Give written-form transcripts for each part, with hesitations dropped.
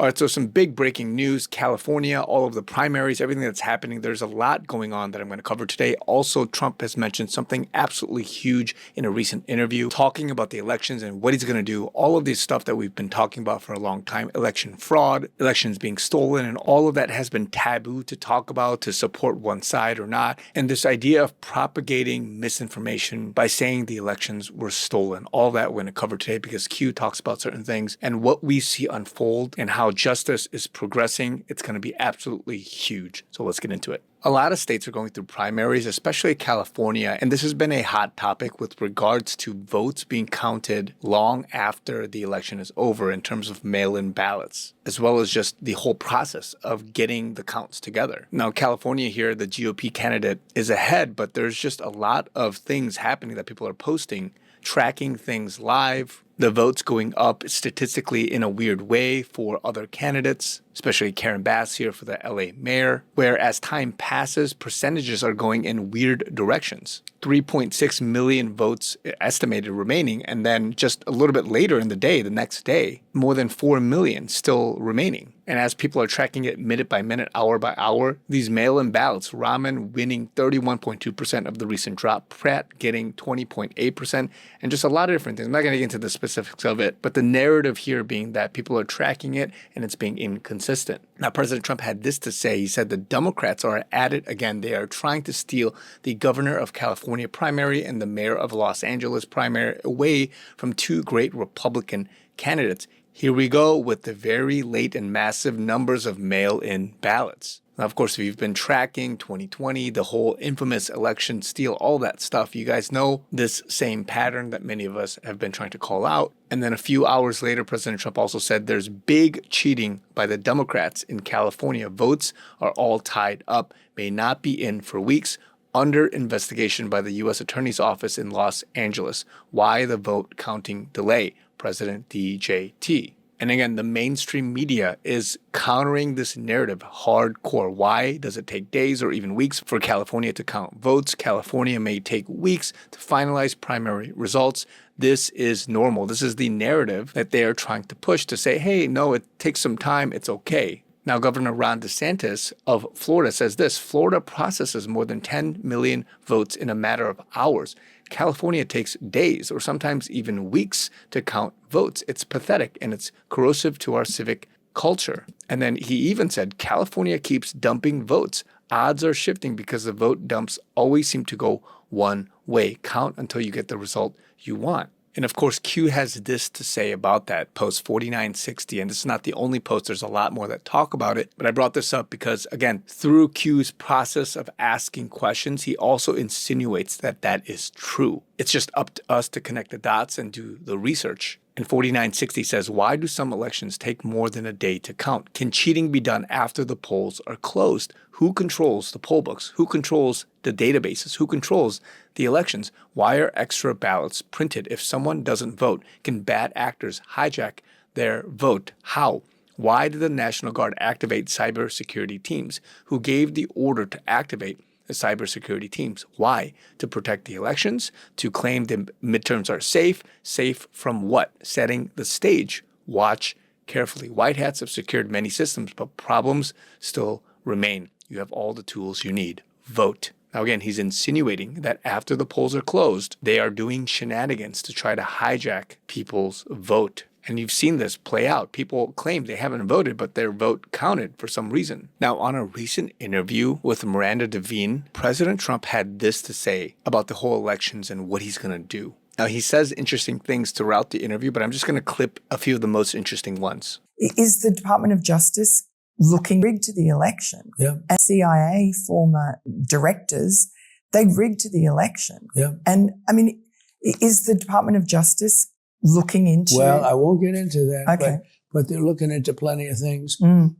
All right, so some big breaking news. California, all of the primaries, everything that's happening. There's a lot going on that I'm going to cover today. Also, Trump has mentioned something absolutely huge in a recent interview, talking about the elections and what he's going to do. All of this stuff that we've been talking about for a long time, election fraud, elections being stolen, and all of that has been taboo to talk about, to support one side or not. And this idea of propagating misinformation by saying the elections were stolen, all that we're going to cover today because Q talks about certain things and what we see unfold and how justice is progressing. It's going to be absolutely huge. So let's get into it. A lot of states are going through primaries, especially California, and this has been a hot topic with regards to votes being counted long after the election is over in terms of mail-in ballots, as well as just the whole process of getting the counts together. Now, California here, the GOP candidate is ahead, but there's just a lot of things happening that people are posting, tracking things live, the votes going up statistically in a weird way for other candidates, especially Karen Bass here for the LA mayor, where as time passes, percentages are going in weird directions. 3.6 million votes estimated remaining, and then just a little bit later in the day, the next day, more than 4 million still remaining. And as people are tracking it minute by minute, hour by hour, these mail-in ballots, Rahman winning 31.2% of the recent drop, Pratt getting 20.8%, and just a lot of different things. I'm not going to get into the specifics of it, but the narrative here being that people are tracking it and it's being inconsistent. Now, President Trump had this to say. He said the Democrats are at it again. They are trying to steal the governor of California primary and the mayor of Los Angeles primary away from two great Republican candidates. Here we go with the very late and massive numbers of mail-in ballots. Now, of course, if you've been tracking 2020, the whole infamous election steal, all that stuff, you guys know this same pattern that many of us have been trying to call out. And then a few hours later, President Trump also said there's big cheating by the Democrats in California. Votes are all tied up, may not be in for weeks, under investigation by the U.S. Attorney's Office in Los Angeles. Why the vote counting delay? President DJT. And again, the mainstream media is countering this narrative hardcore. Why does it take days or even weeks for California to count votes? California may take weeks to finalize primary results. This is normal. This is the narrative that they are trying to push to say, hey, no, it takes some time. It's okay. Now, Governor Ron DeSantis of Florida says this: Florida processes more than 10 million votes in a matter of hours. California takes days or sometimes even weeks to count votes. It's pathetic and it's corrosive to our civic culture. And then he even said California keeps dumping votes. Odds are shifting because the vote dumps always seem to go one way. Count until you get the result you want. And of course, Q has this to say about that, post 4960. And this is not the only post. There's a lot more that talk about it. But I brought this up because, again, through Q's process of asking questions, he also insinuates that that is true. It's just up to us to connect the dots and do the research. And 4960 says, why do some elections take more than a day to count? Can cheating be done after the polls are closed? Who controls the poll books? Who controls the databases? Who controls the elections? Why are extra ballots printed if someone doesn't vote? Can bad actors hijack their vote? How? Why did the National Guard activate cybersecurity teams? Who gave the order to activate the cybersecurity teams? Why? To protect the elections? To claim the midterms are safe? Safe from what? Setting the stage. Watch carefully. White hats have secured many systems, but problems still remain. You have all the tools you need. Vote. Now, again, he's insinuating that after the polls are closed, they are doing shenanigans to try to hijack people's vote. And you've seen this play out. People claim they haven't voted, but their vote counted for some reason. Now, on a recent interview with Miranda Devine, President Trump had this to say about the whole elections and what he's going to do. Now, he says interesting things throughout the interview, but I'm just going to clip a few of the most interesting ones. Is the Department of Justice looking rigged to the election? Yeah. And CIA former directors, they rigged to the election. Yeah. And I mean, is the Department of Justice looking into? Well, I won't get into that. Okay. But they're looking into plenty of things. Mm.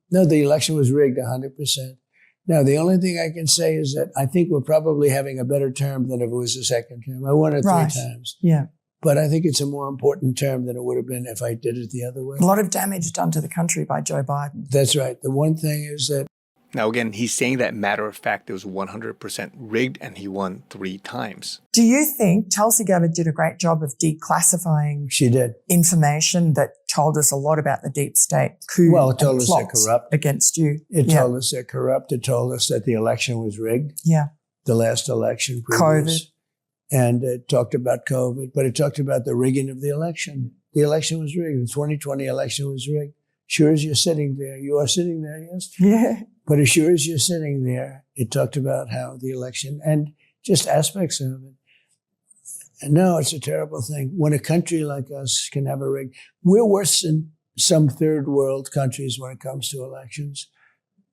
No, the election was rigged 100%. Now, the only thing I can say is that I think we're probably having a better term than if it was a second term. I won it 3 times. Yeah. But I think it's a more important term than it would have been if I did it the other way. A lot of damage done to the country by Joe Biden. That's right. The one thing is that Now, again, he's saying that matter of fact, it was 100% rigged and he won 3 times. Do you think Tulsi Gabbard did a great job of declassifying She did. information that told us a lot about the deep state coup Well, it told and us they're plots corrupt. against you? It told us they're corrupt. It told us that the election was rigged. Yeah. The last election. Previous. COVID. And it talked about COVID, but it talked about the rigging of the election. The election was rigged. The 2020 election was rigged. Sure as you're sitting there, you are sitting there, yes? Yeah. But as sure as you're sitting there, it talked about how the election and just aspects of it. And no, it's a terrible thing. When a country like us can have a rig, we're worse than some third world countries when it comes to elections.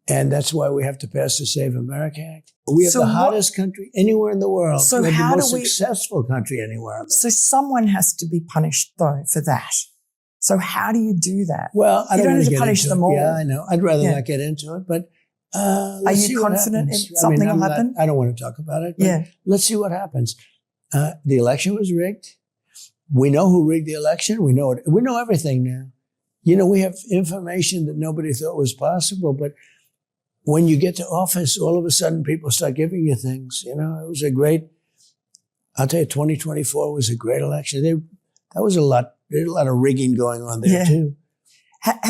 And that's why we have to pass the Save America Act. We have the hottest country anywhere in the world. So we have how the most do we, successful country anywhere. So someone has to be punished, though, for that. So how do you do that? Well, I don't have want to punish them all. Yeah, I know. I'd rather not get into it, but are you confident something will happen? I don't want to talk about it, but let's see what happens. The election was rigged. We know who rigged the election. We know it. We know everything now. You know, we have information that nobody thought was possible, but when you get to office, all of a sudden people start giving you things. You know, it was I'll tell you, 2024 was a great election. That was a lot. There's a lot of rigging going on there too.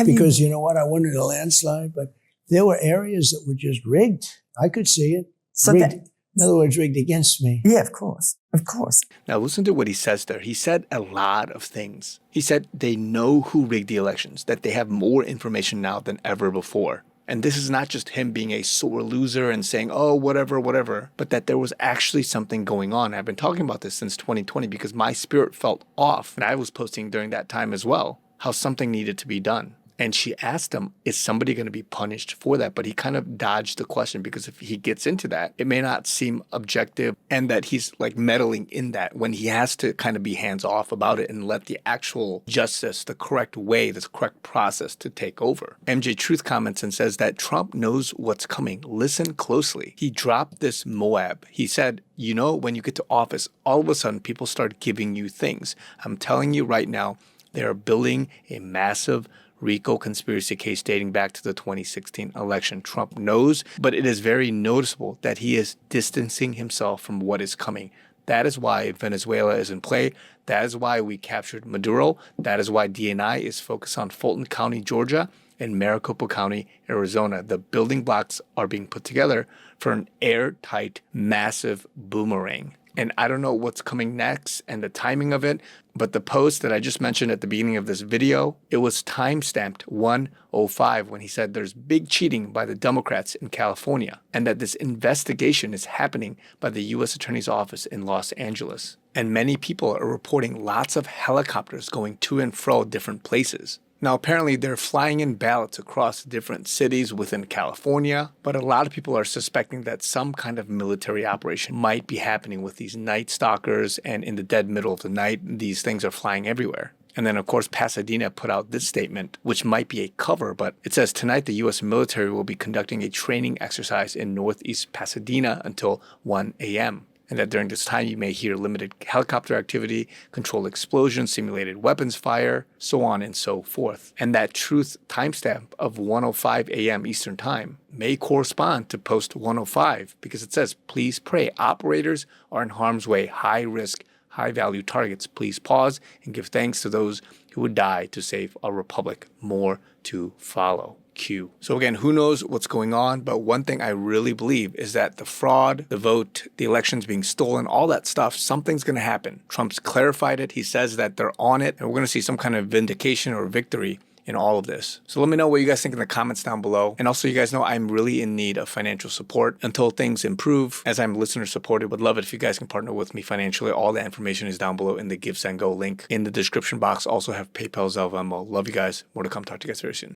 Because you know what? I wanted a landslide, but there were areas that were just rigged. I could see it. So rigged. In other words, rigged against me. Yeah, of course. Of course. Now listen to what he says there. He said a lot of things. He said they know who rigged the elections, that they have more information now than ever before. And this is not just him being a sore loser and saying, oh, whatever, but that there was actually something going on. I've been talking about this since 2020 because my spirit felt off. And I was posting during that time as well, how something needed to be done. And she asked him, is somebody going to be punished for that? But he kind of dodged the question because if he gets into that, it may not seem objective and that he's like meddling in that when he has to kind of be hands off about it and let the actual justice, the correct way, the correct process to take over. MJ Truth comments and says that Trump knows what's coming. Listen closely. He dropped this Moab. He said, you know, when you get to office, all of a sudden people start giving you things. I'm telling you right now, they are building a massive RICO conspiracy case dating back to the 2016 election. Trump knows, but it is very noticeable that he is distancing himself from what is coming. That is why Venezuela is in play. That is why we captured Maduro. That is why DNI is focused on Fulton County, Georgia, and Maricopa County, Arizona. The building blocks are being put together for an airtight, massive boomerang. And I don't know what's coming next and the timing of it, but the post that I just mentioned at the beginning of this video, it was timestamped 1:05 when he said there's big cheating by the Democrats in California and that this investigation is happening by the U.S. Attorney's Office in Los Angeles. And many people are reporting lots of helicopters going to and fro different places. Now, apparently, they're flying in ballots across different cities within California, but a lot of people are suspecting that some kind of military operation might be happening with these night stalkers, and in the dead middle of the night, these things are flying everywhere. And then, of course, Pasadena put out this statement, which might be a cover, but it says, tonight the U.S. military will be conducting a training exercise in northeast Pasadena until 1 a.m., and that during this time you may hear limited helicopter activity, controlled explosions, simulated weapons fire, so on and so forth. And that truth timestamp of 1:05 a.m. Eastern Time may correspond to post 1:05 because it says, please pray. Operators are in harm's way, high risk, high value targets. Please pause and give thanks to those who would die to save our republic. More to follow. Q. So again, who knows what's going on, but one thing I really believe is that the fraud, the vote, the elections being stolen, all that stuff, something's going to happen. Trump's clarified it. He says that they're on it, and we're going to see some kind of vindication or victory in all of this. So let me know what you guys think in the comments down below. And also, you guys know I'm really in need of financial support until things improve. As I'm listener supported, would love it if you guys can partner with me financially. All the information is down below in the Give, Send, Go link in the description box. Also have PayPal, Zelle, Venmo. Love you guys. More to come. Talk to you guys very soon.